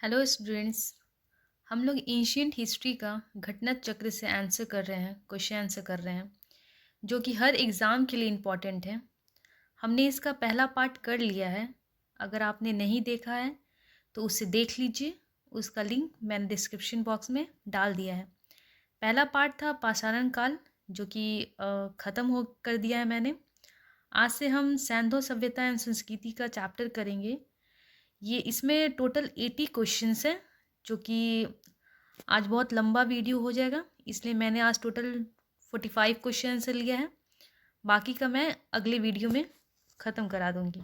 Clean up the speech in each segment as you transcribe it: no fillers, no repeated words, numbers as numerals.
Hello students. हम लोग ancient history का घटना चक्र से आंसर कर रहे हैं, क्वेश्चन आंसर कर रहे हैं, जो कि हर एग्ज़ाम के लिए इम्पॉर्टेंट है। हमने इसका पहला पार्ट कर लिया है। अगर आपने नहीं देखा है तो उसे देख लीजिए। उसका लिंक मैंने डिस्क्रिप्शन बॉक्स में डाल दिया है। पहला पार्ट था पाषाण काल, जो कि ख़त्म हो कर दिया है मैंने। आज से हम सैंधो सभ्यता एवं संस्कृति का चैप्टर करेंगे। ये इसमें टोटल 80 क्वेश्चंस हैं, जो कि आज बहुत लंबा वीडियो हो जाएगा, इसलिए मैंने आज टोटल 45 क्वेश्चन आंसर लिया है। बाकी का मैं अगले वीडियो में ख़त्म करा दूँगी।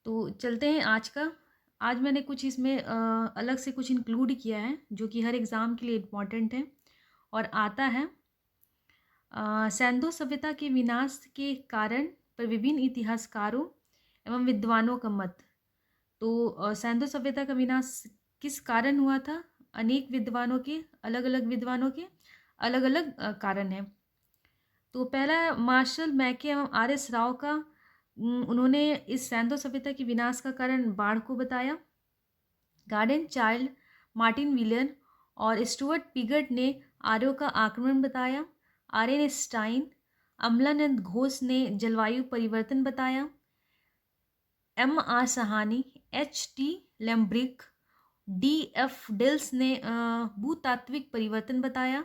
तो चलते हैं आज का। आज मैंने कुछ इसमें अलग से कुछ इंक्लूड किया है, जो कि हर एग्ज़ाम के लिए इम्पॉर्टेंट है और आता है सैंधो सभ्यता के विनाश के कारण पर विभिन्न इतिहासकारों एवं विद्वानों का मत। तो सैंधो सभ्यता का विनाश किस कारण हुआ था? अनेक विद्वानों के अलग अलग कारण हैं। तो पहला मार्शल मैके एवं आर एस राव का उन्होंने इस सैंधो सभ्यता के विनाश का कारण बाढ़ को बताया। गार्डन चाइल्ड, मार्टिन विलियन और स्टुअर्ट पिगट ने आर्यों का आक्रमण बताया। R N Stein, Amalananda Ghosh ने जलवायु परिवर्तन बताया। M R Sahni, H T Lambrick, D F Dales ने भूतात्विक परिवर्तन बताया।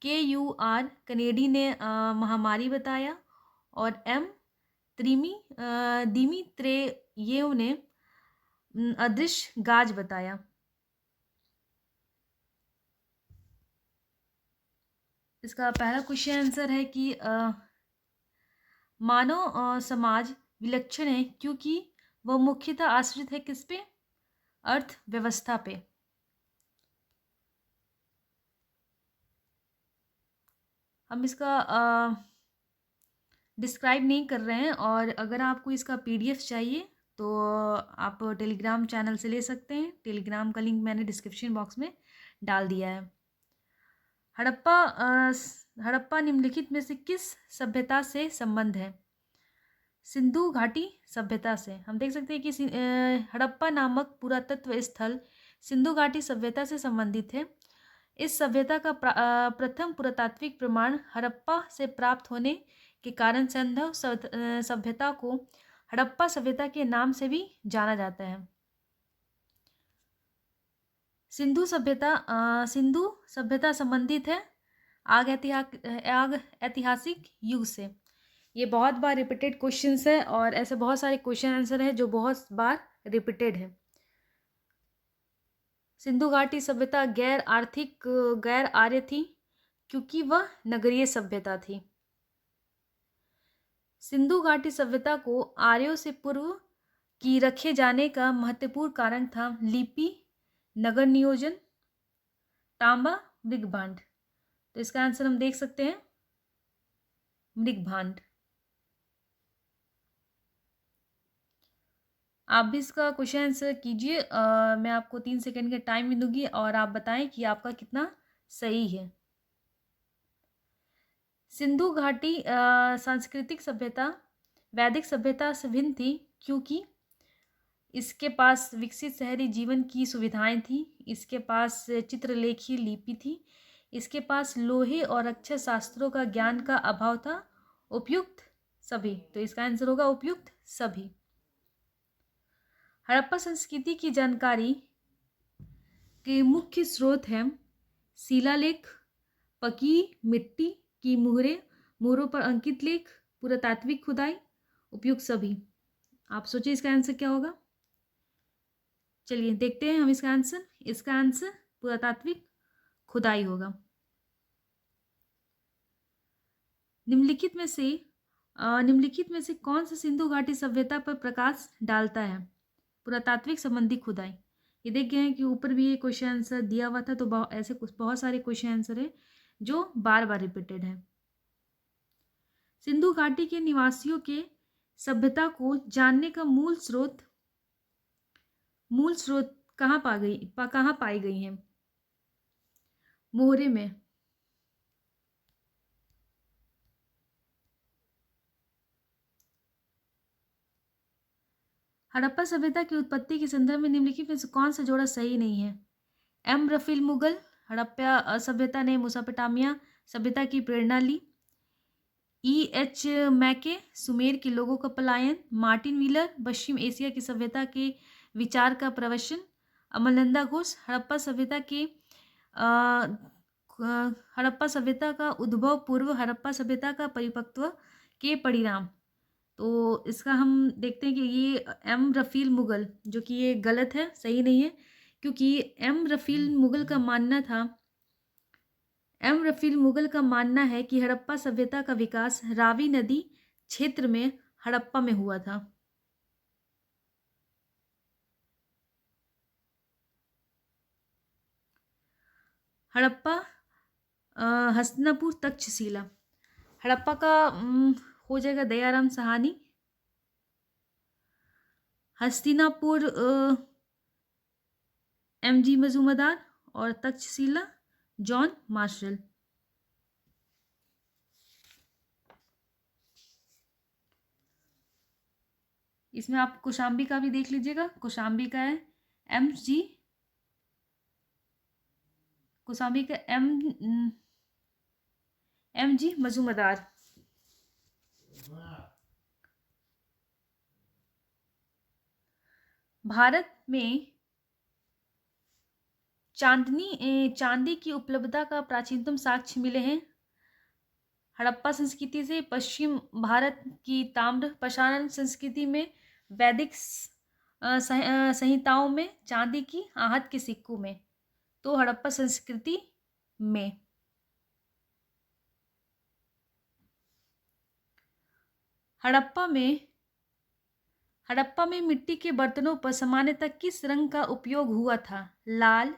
के यू आर कनेडी ने महामारी बताया। और एम दिमित्रेयेव ने अदृश्य गाज बताया। इसका पहला क्वेश्चन आंसर है कि मानव समाज विलक्षण है क्योंकि वह मुख्यतः आश्रित है किस पे? अर्थव्यवस्था पे। हम इसका डिस्क्राइब नहीं कर रहे हैं, और अगर आपको इसका पीडीएफ चाहिए तो आप टेलीग्राम चैनल से ले सकते हैं। टेलीग्राम का लिंक मैंने डिस्क्रिप्शन बॉक्स में डाल दिया है। हड़प्पा निम्नलिखित में से किस सभ्यता से संबंध है? सिंधु घाटी सभ्यता से। हम देख सकते हैं कि हड़प्पा नामक पुरातत्व स्थल सिंधु घाटी सभ्यता से संबंधित है। इस सभ्यता का प्रथम पुरातात्विक प्रमाण हड़प्पा से प्राप्त होने के कारण सैंधव सभ्यता को हड़प्पा सभ्यता के नाम से भी जाना जाता है। सिंधु सभ्यता संबंधित है आग ऐतिहासिक युग से। ये बहुत बार रिपीटेड क्वेश्चंस है, और ऐसे बहुत सारे क्वेश्चन आंसर है जो बहुत बार रिपीटेड है। सिंधु घाटी सभ्यता गैर आर्य थी क्योंकि वह नगरीय सभ्यता थी। सिंधु घाटी सभ्यता को आर्यों से पूर्व की रखे जाने का महत्वपूर्ण कारण था लिपि, नगर नियोजन, तांबा, मृगभांड। तो इसका आंसर हम देख सकते हैं मृगभांड। आप भी इसका क्वेश्चन आंसर कीजिए। मैं आपको 3 सेकंड का टाइम भी दूंगी और आप बताएं कि आपका कितना सही है। सिंधु घाटी सांस्कृतिक सभ्यता वैदिक सभ्यता से भिन्न थी क्योंकि इसके पास विकसित शहरी जीवन की सुविधाएं थी, इसके पास चित्रलेखी लिपि थी, इसके पास लोहे और अक्षर शास्त्रों का ज्ञान का अभाव था। उपयुक्त सभी। तो इसका आंसर होगा उपयुक्त सभी। हड़प्पा संस्कृति की जानकारी के मुख्य स्रोत हैं शिलालेख, पकी मिट्टी की मुहरों पर अंकित लेख, पुरातात्विक खुदाई। उपयुक्त सभी। आप सोचिए इसका आंसर क्या होगा। चलिए देखते हैं हम इसका आंसर। इसका आंसर पुरातात्विक खुदाई होगा। निम्नलिखित में से कौन सा सिंधु घाटी सभ्यता पर प्रकाश डालता है? पुरातात्विक संबंधी खुदाई। ये देख गए हैं कि ऊपर भी ये क्वेश्चन आंसर दिया हुआ था, तो ऐसे कुछ बहुत सारे क्वेश्चन आंसर है जो बार बार रिपीटेड है। सिंधु घाटी के निवासियों के सभ्यता को जानने का मूल स्रोत कहाँ पाई गई हैं? मोहरे में। हड़प्पा सभ्यता की उत्पत्ति के संदर्भ में निम्नलिखित में से कौन सा जोड़ा सही नहीं है? एम रफील मुगल हड़प्पा सभ्यता ने मेसोपोटामिया सभ्यता की प्रेरणा ली। एच मैके सुमेर के लोगों का पलायन। मार्टिन व्हीलर पश्चिम एशिया की सभ्यता के विचार का प्रवचन। अमरनंदा घोष हड़प्पा सभ्यता के हड़प्पा सभ्यता का उद्भव पूर्व हड़प्पा सभ्यता का परिपक्व के परिणाम। तो इसका हम देखते हैं कि ये एम रफील मुगल, जो कि ये गलत है, सही नहीं है, क्योंकि एम रफील मुगल का मानना है कि हड़प्पा सभ्यता का विकास रावी नदी क्षेत्र में हड़प्पा में हुआ था। हड़प्पा हस्तिनापुर तक्षशिला। हड़प्पा का हो जाएगा दयाराम साहनी। हस्तिनापुर एम.जी. मजूमदार और तक्षशिला जॉन मार्शल। इसमें आप कौशाम्बी का भी देख लीजिएगा। कौशाम्बी का है कौशाम्बी का एम.जी. मजूमदार। भारत में चांदी की उपलब्धता का प्राचीनतम साक्ष्य मिले हैं हड़प्पा संस्कृति से। पश्चिम भारत की ताम्र प्रसारण संस्कृति में, वैदिक संहिताओं में, चांदी की आहत के सिक्कों में। तो हड़प्पा संस्कृति में। हड़प्पा में मिट्टी के बर्तनों पर सामान्यतः किस रंग का उपयोग हुआ था? लाल,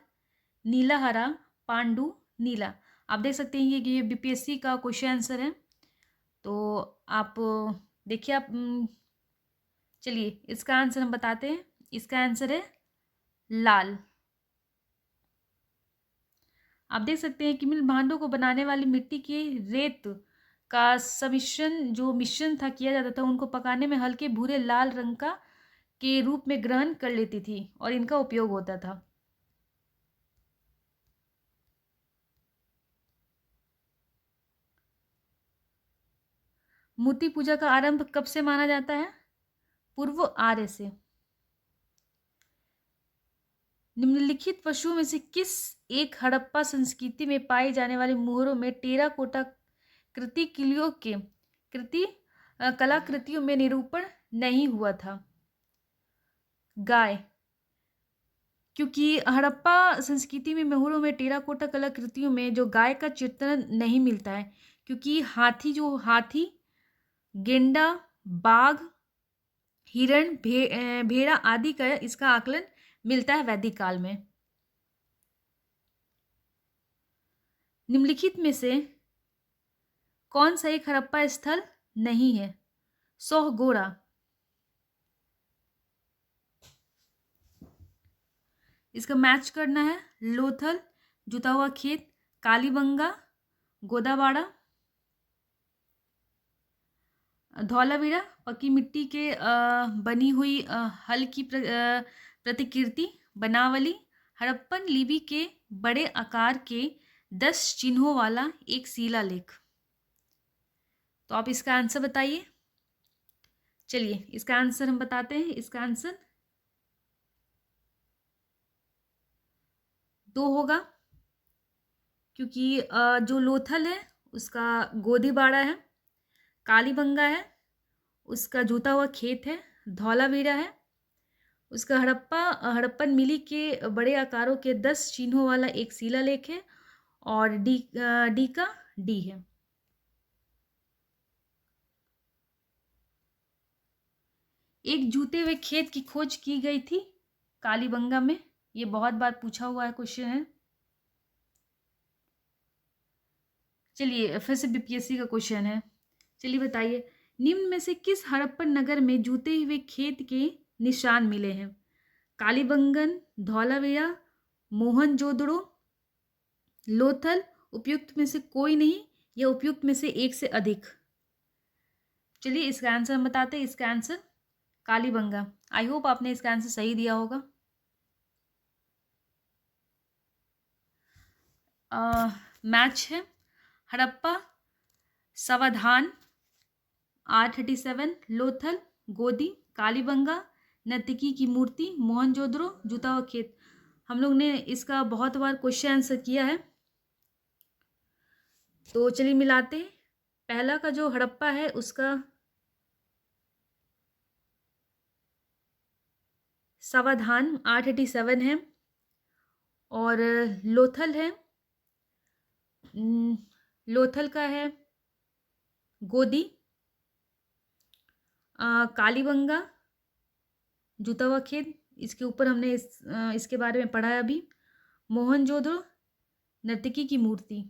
नीला, हरा, पांडु, नीला। आप देख सकते हैं कि ये बीपीएससी का क्वेश्चन आंसर है। तो आप देखिए, आप चलिए इसका आंसर हम बताते हैं। इसका आंसर है लाल। आप देख सकते हैं कि मिल भांडों को बनाने वाली मिट्टी के रेत का मिश्रण था किया जाता था, उनको पकाने में हल्के भूरे लाल रंग का के रूप में ग्रहण कर लेती थी और इनका उपयोग होता था। मूर्ति पूजा का आरंभ कब से माना जाता है? पूर्व आर्य से। निम्नलिखित पशुओं में से किस एक हड़प्पा संस्कृति में पाए जाने वाले मोहरों में टेराकोटा कलाकृतियों में निरूपण नहीं हुआ था? गाय, क्योंकि हड़प्पा संस्कृति में मोहरों में टेराकोटा कलाकृतियों में जो गाय का चित्रण नहीं मिलता है, क्योंकि हाथी, गेंडा, बाघ, हिरण, भेड़ा आदि का इसका आकलन मिलता है वैदिक काल में। निम्नलिखित में से कौन सा एक हड़प्पा स्थल नहीं है? सोहगोड़ा। इसका मैच करना है लोथल, जुता हुआ खेत, कालीबंगा, गोदाबाड़ा, धौलावीरा पक्की मिट्टी के बनी हुई हल की प्रतिकृति, बनावली, हड़प्पन लिपि के बड़े आकार के 10 चिन्हों वाला एक शिलालेख। तो आप इसका आंसर बताइए। चलिए इसका आंसर हम बताते हैं। इसका आंसर 2 होगा, क्योंकि जो लोथल है उसका गोदीबाड़ा है, कालीबंगा है उसका जूता हुआ खेत है, धौलावीरा है उसका हड़प्पन मिली के बड़े आकारों के 10 चिन्हों वाला एक शिलालेख है, और डी का डी है। एक जूते हुए खेत की खोज की गई थी कालीबंगा में। ये बहुत बार पूछा हुआ है क्वेश्चन है। चलिए फिर से बीपीएससी का क्वेश्चन है। चलिए बताइए, निम्न में से किस हड़प्पन नगर में जूते हुए खेत के निशान मिले हैं? कालीबंगन, धौलावीरा, मोहनजोदड़ो, लोथल। उपयुक्त में से कोई नहीं या उपयुक्त में से एक से अधिक। चलिए इसका आंसर हम बताते हैं। इसका आंसर कालीबंगा। आई होप आपने इसका आंसर सही दिया होगा। मैच है हड़प्पा, सावधान, R37, लोथल, गोदी, कालीबंगा, नर्तकी की मूर्ति, मोहनजोदड़ो, जूता व खेत। हम लोग ने इसका बहुत बार क्वेश्चन आंसर किया है, तो चलिए मिलाते हैं। पहला का जो हड़प्पा है उसका सावधान R37 है, और लोथल है, लोथल का है गोदी, कालीबंगा, जूता व खेत, इसके ऊपर हमने इसके बारे में पढ़ा है अभी। मोहनजोदड़ो, नर्तकी की मूर्ति।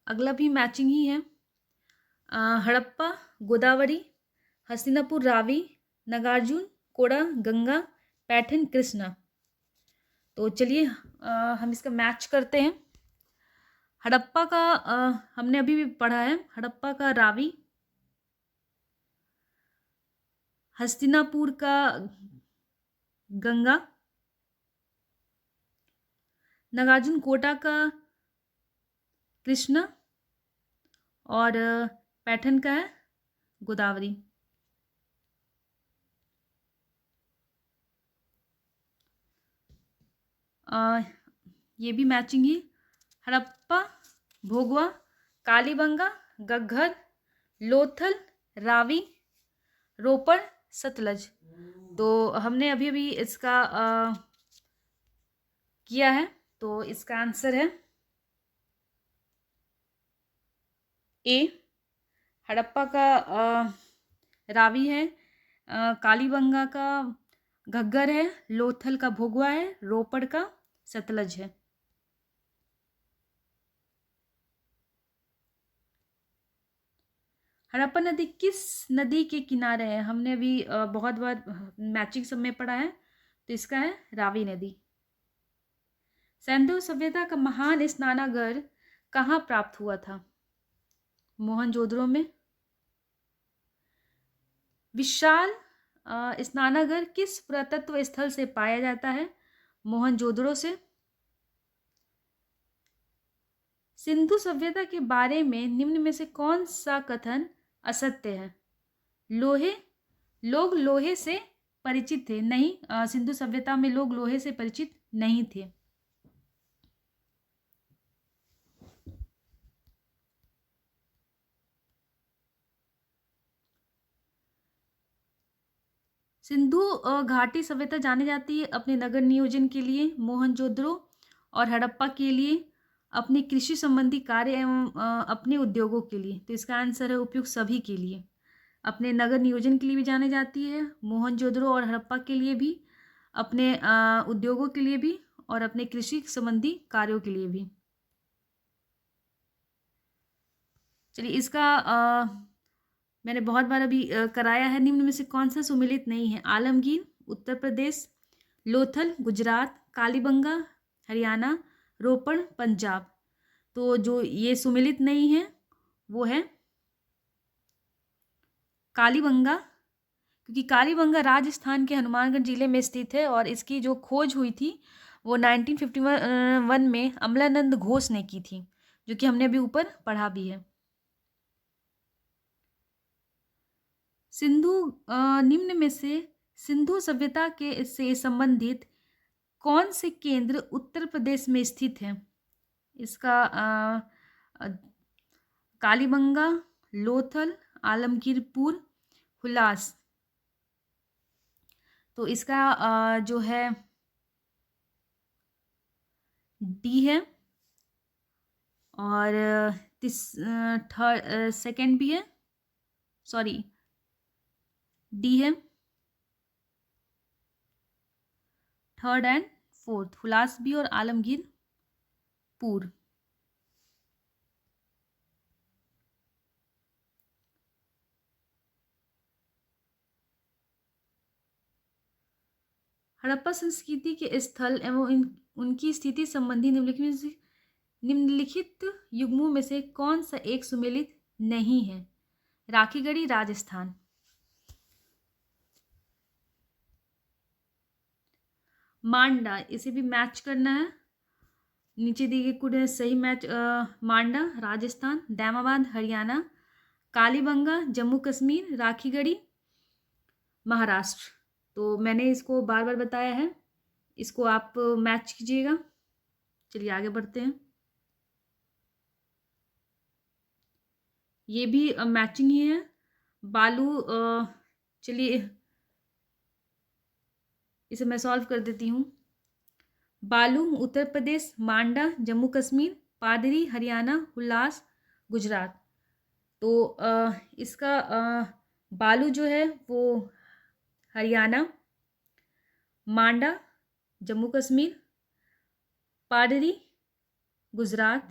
अगला भी मैचिंग ही है। हड़प्पा, गोदावरी, हस्तिनापुर रावी, नागार्जुन, कोड़ा गंगा, पैठन कृष्णा। तो चलिए हम इसका मैच करते हैं। हड़प्पा का हमने अभी भी पढ़ा है। हड़प्पा का रावी, हस्तिनापुर का गंगा, नागार्जुन कोटा का कृष्णा, और पैठन का है गोदावरी। ये भी मैचिंग ही। हड़प्पा, भोगवा, कालीबंगा, घग्गर, लोथल, रावी, रोपड़, सतलज। तो हमने अभी अभी इसका किया है, तो इसका आंसर है ए। हड़प्पा का रावी है, कालीबंगा का घग्गर है, लोथल का भोगवा है, रोपड़ का सतलज है। हड़प्पा नदी किस नदी के किनारे है? हमने अभी बहुत बार मैचिंग सब में पढ़ा है, तो इसका है रावी नदी। सिंधु सभ्यता का महान स्नानागार कहाँ प्राप्त हुआ था? मोहनजोदड़ो में। विशाल स्नानागार किस पुरातत्व स्थल से पाया जाता है? मोहनजोदड़ो से। सिंधु सभ्यता के बारे में निम्न में से कौन सा कथन असत्य है? लोग लोहे से परिचित थे। नहीं, सिंधु सभ्यता में लोग लोहे से परिचित नहीं थे। सिंधु घाटी सभ्यता जानी जाती है अपने नगर नियोजन के लिए, मोहनजोदड़ो और हड़प्पा के लिए अपने कृषि संबंधी कार्य एवं अपने उद्योगों के लिए। तो इसका आंसर है उपयुक्त सभी के लिए। अपने नगर नियोजन के लिए भी जानी जाती है मोहनजोदड़ो और हड़प्पा के लिए भी, अपने उद्योगों के लिए भी, और अपने कृषि संबंधी कार्यों के लिए भी। चलिए इसका मैंने बहुत बार अभी कराया है। निम्न में से कौन सा सुमेलित नहीं है? आलमगीर उत्तर प्रदेश, लोथल गुजरात, कालीबंगा हरियाणा, रोपड़ पंजाब। तो जो ये सुमेलित नहीं है वो है कालीबंगा, क्योंकि कालीबंगा राजस्थान के हनुमानगढ़ जिले में स्थित है, और इसकी जो खोज हुई थी वो 1951 में अमलानंद घोष ने की थी, जो कि हमने अभी ऊपर पढ़ा भी है। सिंधु निम्न में से सिंधु सभ्यता के से संबंधित कौन से केंद्र उत्तर प्रदेश में स्थित है? इसका कालीबंगा, लोथल, आलमगीरपुर, हुलास। तो इसका जो है डी है, और थर्ड सेकंड भी है, सॉरी डी है, थर्ड एंड फोर्थ हुलास भी और आलमगीरपुर। हड़प्पा संस्कृति के स्थल एवं उनकी स्थिति संबंधी निम्नलिखित युग्मों में से कौन सा एक सुमेलित नहीं है? राखीगढ़ी, राजस्थान। मांडा, इसे भी मैच करना है। नीचे दिए गए कुछ सही मैच। मांडा राजस्थान, दैमाबाद हरियाणा, कालीबंगा जम्मू कश्मीर, राखीगढ़ी महाराष्ट्र। तो मैंने इसको बार बार बताया है, इसको आप मैच कीजिएगा। चलिए आगे बढ़ते हैं। ये भी मैचिंग ही है। बालू, चलिए इसे मैं सॉल्व कर देती हूँ। बालू उत्तर प्रदेश, मांडा जम्मू कश्मीर, पादरी हरियाणा, हुल्लास गुजरात। तो इसका बालू जो है वो हरियाणा, मांडा जम्मू कश्मीर, पादरी गुजरात,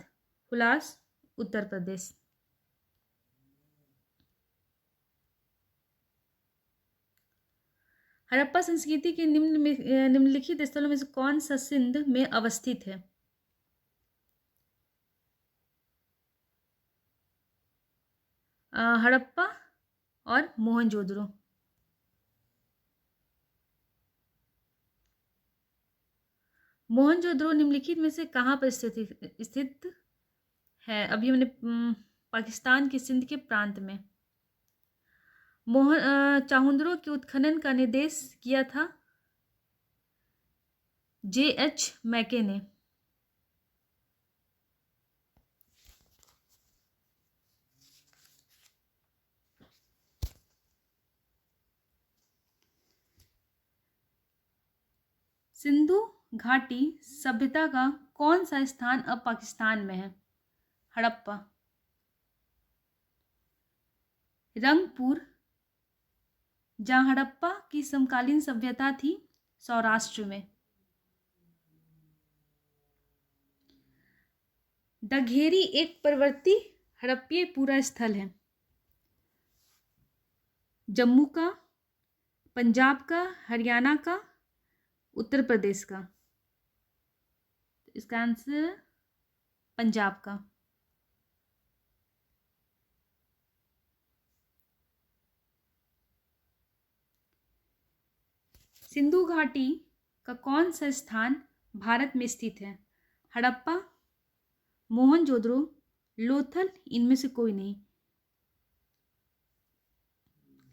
हुल्लास उत्तर प्रदेश। हड़प्पा संस्कृति के निम्नलिखित स्थलों में से कौन सा सिंध में अवस्थित है? हड़प्पा और मोहनजोदड़ो। मोहनजोदड़ो निम्नलिखित में से कहाँ पर स्थित है? अभी हमने पाकिस्तान के सिंध के प्रांत में। चाहुंदरो के उत्खनन का निर्देश किया था J.H. मैके ने। सिंधु घाटी सभ्यता का कौन सा स्थान अब पाकिस्तान में है? हड़प्पा। रंगपुर, जहां हड़प्पा की समकालीन सभ्यता थी, सौराष्ट्र में। दघेरी एक प्रवर्ती हड़प्पीय पूरा स्थल है। जम्मू का, पंजाब का, हरियाणा का, उत्तर प्रदेश का। इसका आंसर पंजाब का। सिंधु घाटी का कौन सा स्थान भारत में स्थित है? हड़प्पा, मोहनजोदड़ो, लोथल, इनमें से कोई नहीं।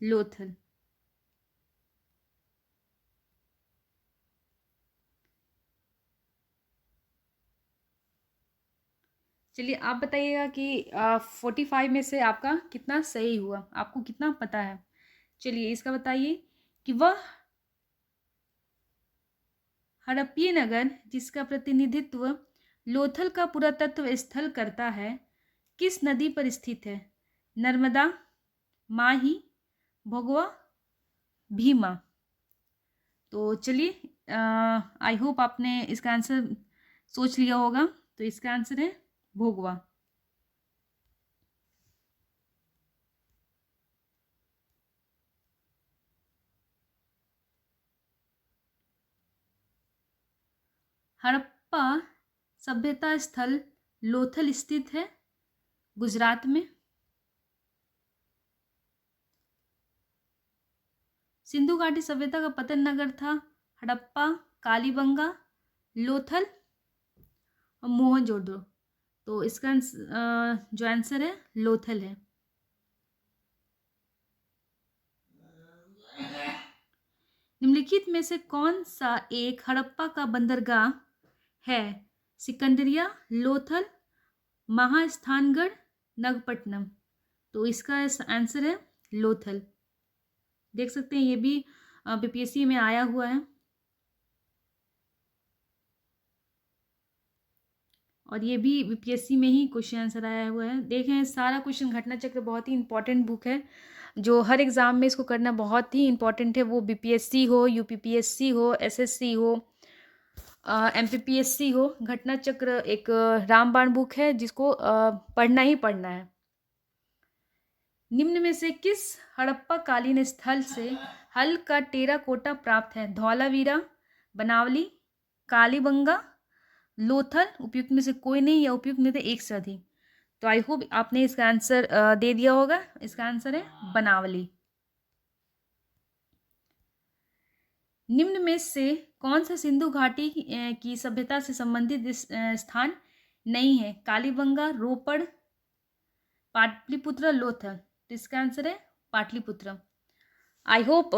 लोथल। चलिए आप बताइएगा कि 45 में से आपका कितना सही हुआ, आपको कितना पता है। चलिए इसका बताइए कि वह हड़प्पीय नगर जिसका प्रतिनिधित्व लोथल का पुरातत्व स्थल करता है, किस नदी पर स्थित है? नर्मदा, माही, भोगवा, भीमा। तो चलिए आई होप आपने इसका आंसर सोच लिया होगा। तो इसका आंसर है भोगवा। हड़प्पा सभ्यता स्थल लोथल स्थित है, गुजरात में। सिंधु घाटी सभ्यता का पतन नगर था हड़प्पा, कालीबंगा, लोथल और मोहनजोदड़ो। तो इसका जो आंसर है लोथल है। निम्नलिखित में से कौन सा एक हड़प्पा का बंदरगाह है? सिकंदरिया, लोथल, महास्थानगढ़, नगपट्टनम। तो इसका आंसर है लोथल। देख सकते हैं ये भी बीपीएससी में आया हुआ है और ये भी बीपीएससी में ही क्वेश्चन आंसर आया हुआ है। देखें सारा क्वेश्चन घटना चक्र बहुत ही इंपॉर्टेंट बुक है, जो हर एग्ज़ाम में इसको करना बहुत ही इंपॉर्टेंट है। वो बीपीएससी हो, यूपीपीएससी हो, एसएससी हो, एमपीपीएससी हो। घटना चक्र एक रामबाण बुक है जिसको पढ़ना ही पढ़ना है। निम्न में से किस हड़प्पा कालीन स्थल से हल का टेराकोटा प्राप्त है? धौलावीरा, बनावली, कालीबंगा, लोथल, उपयुक्त में से कोई नहीं या उपयुक्त में से एक से अधिक। तो आई होप आपने इसका आंसर दे दिया होगा। इसका आंसर है बनावली। निम्न में से कौन सा सिंधु घाटी की सभ्यता से संबंधित स्थान नहीं है? कालीबंगा, रोपड़, पाटलिपुत्र, लोथल। तो इसका आंसर है पाटलिपुत्र। आई होप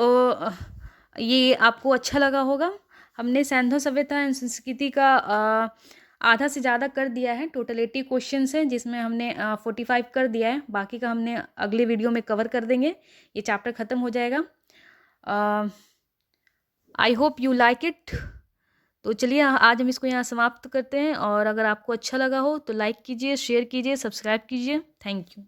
ये आपको अच्छा लगा होगा। हमने सैंधव सभ्यता एवं संस्कृति का आधा से ज़्यादा कर दिया है। टोटल 80 क्वेश्चन है, जिसमें हमने 45 कर दिया है। बाकी का हमने अगले वीडियो में कवर कर देंगे। ये चैप्टर ख़त्म हो जाएगा। I hope you like it. तो चलिए आज हम इसको यहाँ समाप्त करते हैं, और अगर आपको अच्छा लगा हो तो लाइक कीजिए, शेयर कीजिए, सब्सक्राइब कीजिए। Thank you.